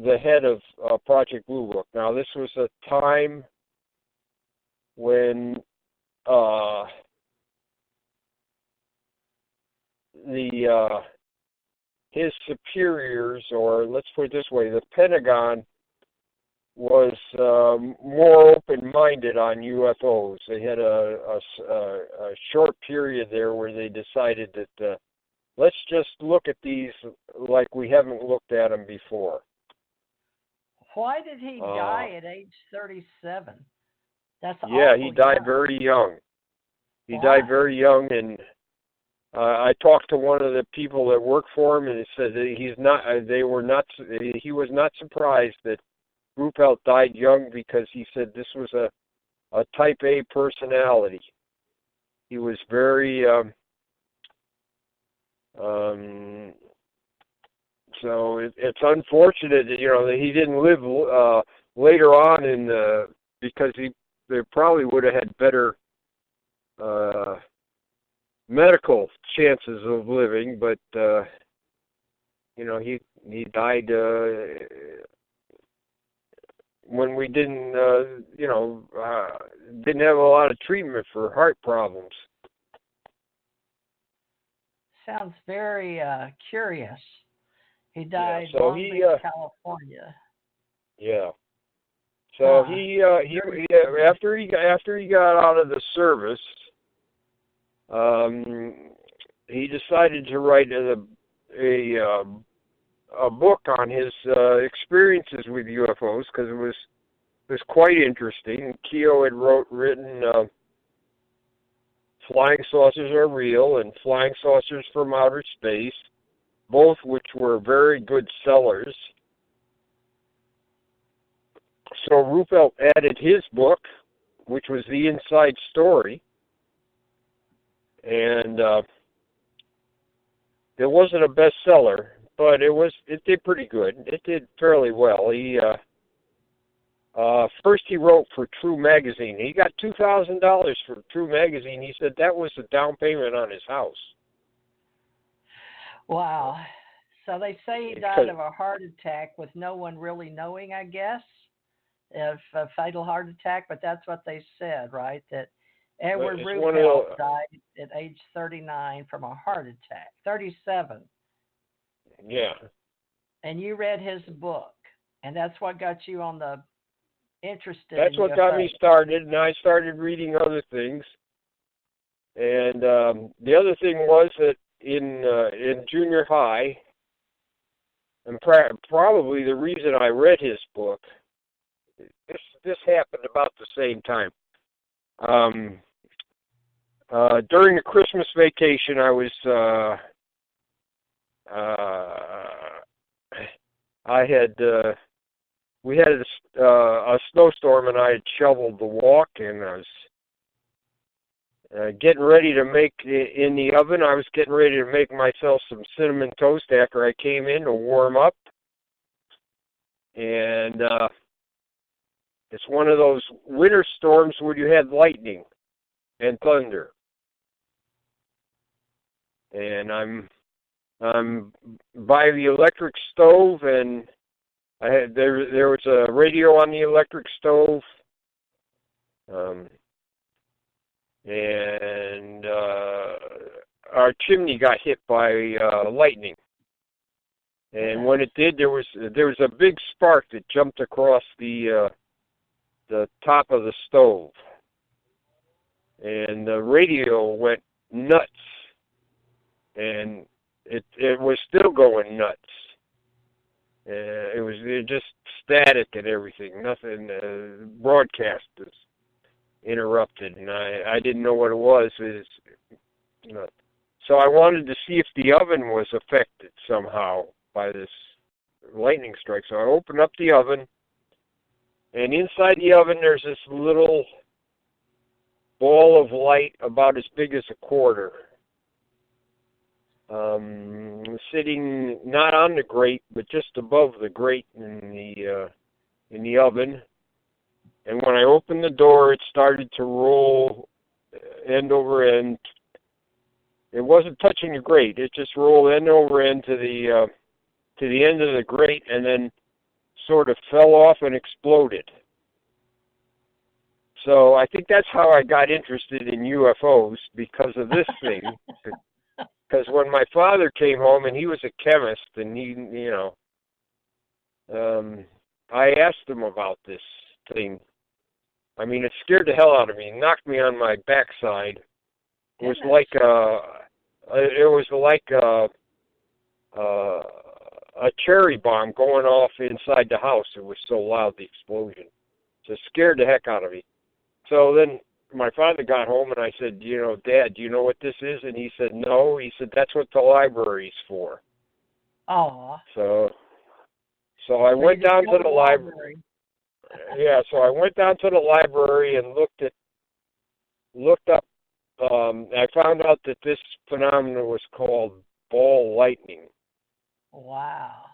the head of Project Blue Book. Now, this was a time when his superiors, or let's put it this way, the Pentagon was more open-minded on UFOs. They had a short period there where they decided that let's just look at these like we haven't looked at them before. Why did he die at age 37? That's he died very young. He Why? died very young, and I talked to one of the people that worked for him, and he said that he was not surprised that Ruppelt died young, because he said this was a type A personality. He was very so it's unfortunate that that he didn't live later on because they probably would have had better medical chances of living, but he died when we didn't have a lot of treatment for heart problems. Sounds very curious. He died in Long Beach, California. Yeah. So he after he got out of the service, he decided to write a book on his experiences with UFOs, because it was quite interesting. Keogh had written Flying Saucers Are Real and Flying Saucers from Outer Space, both which were very good sellers. So Ruppelt added his book, which was The Inside Story, and it wasn't a bestseller, but it did pretty good. It did fairly well. He first he wrote for True Magazine. He got $2,000 for True Magazine. He said that was the down payment on his house. Wow. So they say he died of a heart attack with no one really knowing, I guess, of a fatal heart attack, but that's what they said, right? That Edward Ruppelt died at age 39 from a heart attack. 37. Yeah. And you read his book, and that's what got you on the interested. That's what got me started, and I started reading other things. And the other thing was that in junior high, and probably the reason I read his book, this happened about the same time. During the Christmas vacation, I was we had a snowstorm, and I had shoveled the walk, and I was getting ready to make in the oven. I was getting ready to make myself some cinnamon toast after I came in to warm up, and it's one of those winter storms where you had lightning and thunder, and I'm by the electric stove, and there was a radio on the electric stove, and our chimney got hit by lightning. And when it did, there was a big spark that jumped across the top of the stove, and the radio went nuts, and it was still going nuts. It was just static and everything. Nothing. Broadcast was interrupted, and I didn't know what it was. So I wanted to see if the oven was affected somehow by this lightning strike. So I opened up the oven, and inside the oven there's this little ball of light about as big as a quarter, sitting not on the grate but just above the grate in the oven. And when I opened the door, it started to roll end over end. It wasn't touching the grate; it just rolled end over end to the end of the grate, and then sort of fell off and exploded. So I think that's how I got interested in UFOs, because of this thing. Because when my father came home, and he was a chemist, and I asked him about this thing. I mean, it scared the hell out of me. It knocked me on my backside. It was like a cherry bomb going off inside the house. It was so loud, the explosion. So it scared the heck out of me. So then my father got home, and I said, Dad, do you know what this is? And he said, no. He said, that's what the library's for. Oh. So I went down to the library. Yeah, so I went down to the library and looked up. I found out that this phenomenon was called ball lightning. Wow.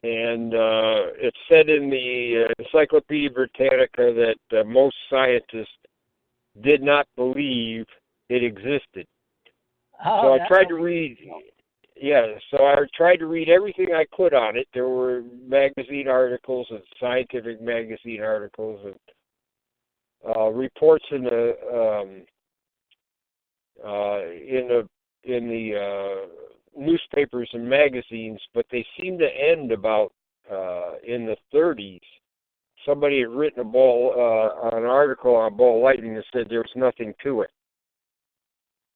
And it said in the Encyclopedia Britannica that most scientists did not believe it existed. Oh, so I tried to read. Yeah, so I tried to read everything I could on it. There were magazine articles and scientific magazine articles and reports in the newspapers and magazines, but they seemed to end about in the 30s. Somebody had written an article on ball lightning that said there was nothing to it.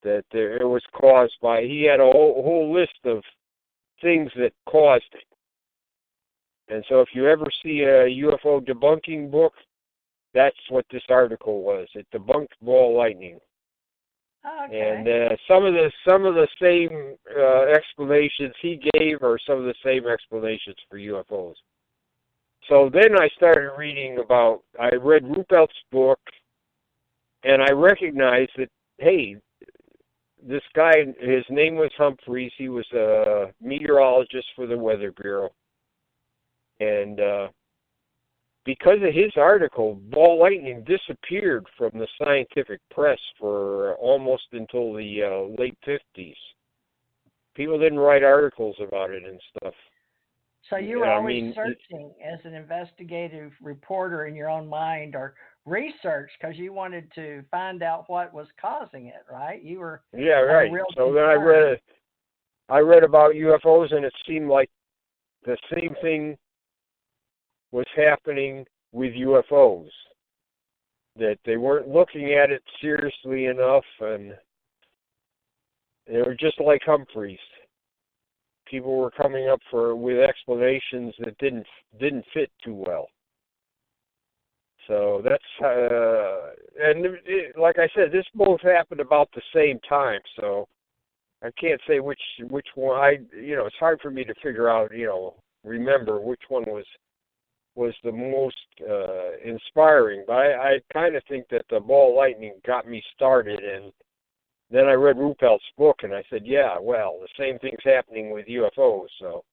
That it was caused by, he had a whole list of things that caused it. And so if you ever see a UFO debunking book, that's what this article was. It debunked ball lightning. Okay. And some of the same explanations he gave are some of the same explanations for UFOs. So then I started reading I read Ruppelt's book, and I recognized that, hey, this guy, his name was Humphreys. He was a meteorologist for the Weather Bureau. And because of his article, ball lightning disappeared from the scientific press for almost until the late 50s. People didn't write articles about it and stuff. So you were always searching as an investigative reporter in your own mind, or research, because you wanted to find out what was causing it, right? You were right. So then I read about UFOs, and it seemed like the same thing was happening with UFOs. That they weren't looking at it seriously enough, and they were just like Humphreys. People were coming up with explanations that didn't fit too well. So that's like I said, this both happened about the same time. So I can't say which one. It's hard for me to figure out. Remember which one was the most inspiring. But I kind of think that the ball lightning got me started, and then I read Ruppelt's book, and I said, yeah, well, the same thing's happening with UFOs. So.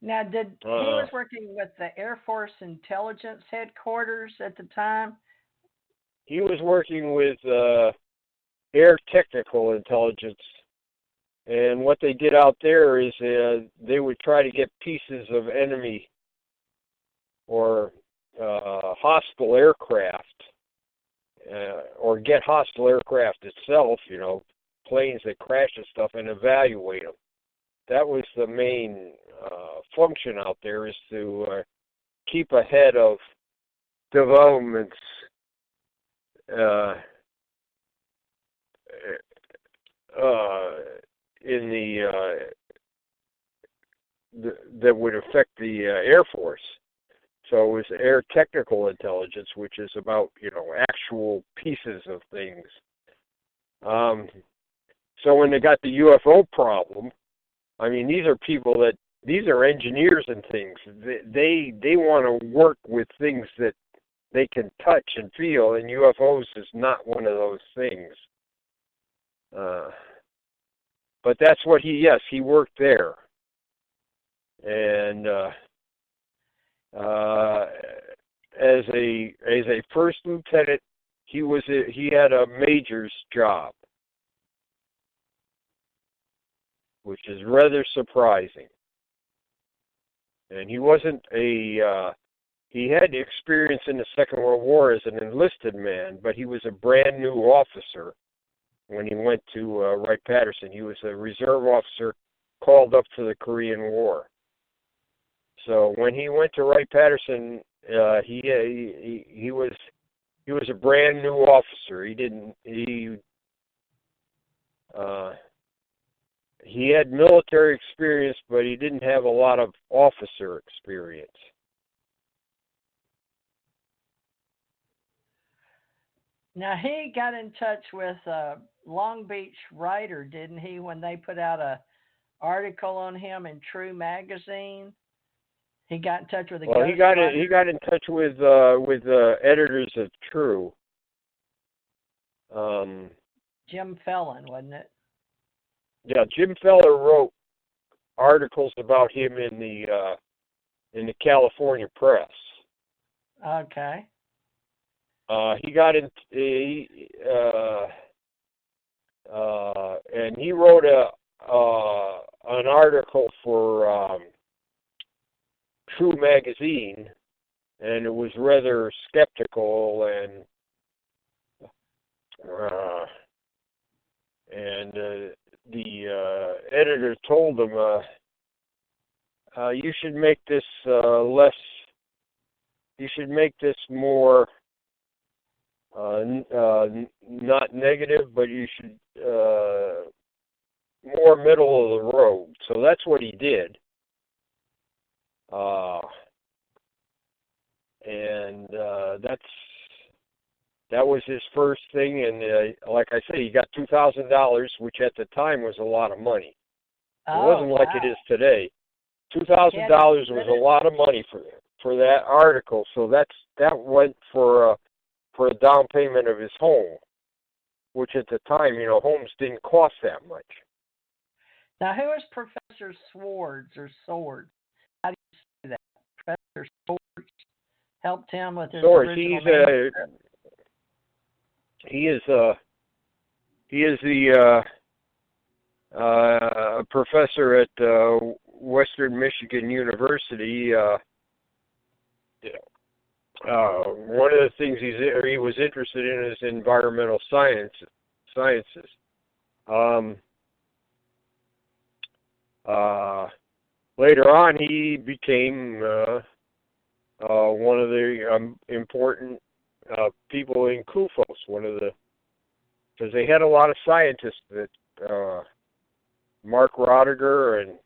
Now, he was working with the Air Force Intelligence Headquarters at the time? He was working with Air Technical Intelligence. And what they did out there is they would try to get pieces of enemy or hostile aircraft, or get hostile aircraft itself, planes that crash and stuff, and evaluate them. That was the main function out there, is to keep ahead of developments that would affect the Air Force. So it was Air Technical Intelligence, which is about, actual pieces of things. So when they got the UFO problem, I mean, these are engineers and things. They want to work with things that they can touch and feel, and UFOs is not one of those things. But that's what he worked there. And as a first lieutenant, he had a major's job, which is rather surprising. And he wasn't he had experience in the Second World War as an enlisted man, but he was a brand new officer when he went to Wright-Patterson. He was a reserve officer called up for the Korean War. So when he went to Wright-Patterson, he was a brand new officer. He had military experience, but he didn't have a lot of officer experience. Now, he got in touch with a Long Beach writer, didn't he, when they put out a article on him in True magazine? He got in touch with a he got in touch with editors of True. Jim Fallon, wasn't it? Yeah, Jim Feller wrote articles about him in the California Press. Okay. He got in, and he wrote an article for True magazine, and it was rather skeptical, and the editor told him, you should make this less. You should make this more not negative, but you should more middle of the road. So that's what he did. And that was his first thing, and like I say, he got $2,000, which at the time was a lot of money. It wasn't like it is today. $2,000 was a lot of money for that article, so that went for a down payment of his home, which at the time, homes didn't cost that much. Now, who is Professor Swords or Swords? How do you say that? Professor Swords helped him with his original manuscript. He is the professor at Western Michigan University. One of the things he was interested in is environmental sciences. Later on, he became one of the important people in CUFOS. Because they had a lot of scientists that Mark Rodiger and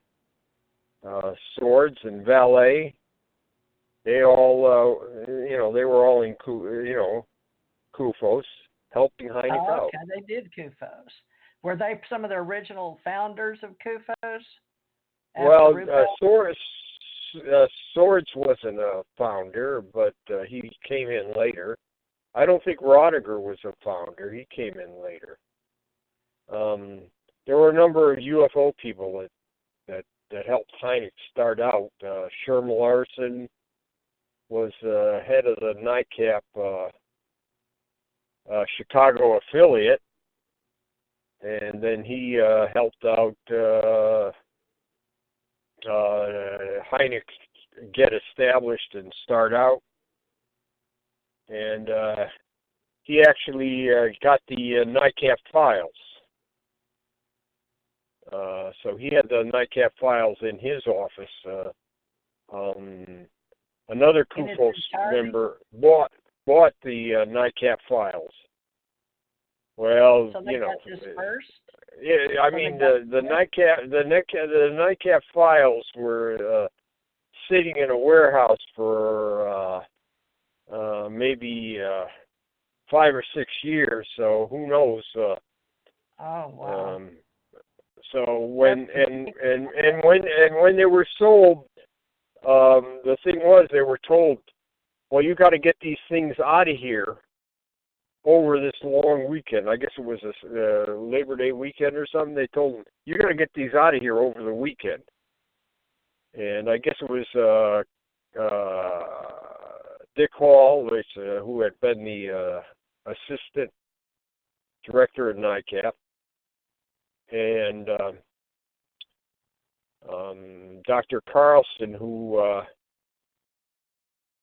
Swords and Valet. They all, they were all in, CUFOS, helping Hynek out. Okay, they did CUFOS. Were they some of the original founders of CUFOS? Well, Swords wasn't a founder, but he came in later. I don't think Rodiger was a founder. He came in later. There were a number of UFO people that helped Hynek start out. Sherm Larson was head of the NICAP Chicago affiliate, and then he helped out Hynek get established and start out. And he actually got the NICAP files. So he had the NICAP files in his office. Another CUFOS member bought the NICAP files. Well, so they got this first? Yeah, I mean the NICAP files were sitting in a warehouse for maybe 5 or 6 years. So who knows? Oh wow. So when they were sold, the thing was they were told, well, you got to get these things out of here over this long weekend. I guess it was a Labor Day weekend or something. They told them, you got to get these out of here over the weekend. And I guess it was Dick Hall, who had been the assistant director at NICAP. And Dr. Carlson, who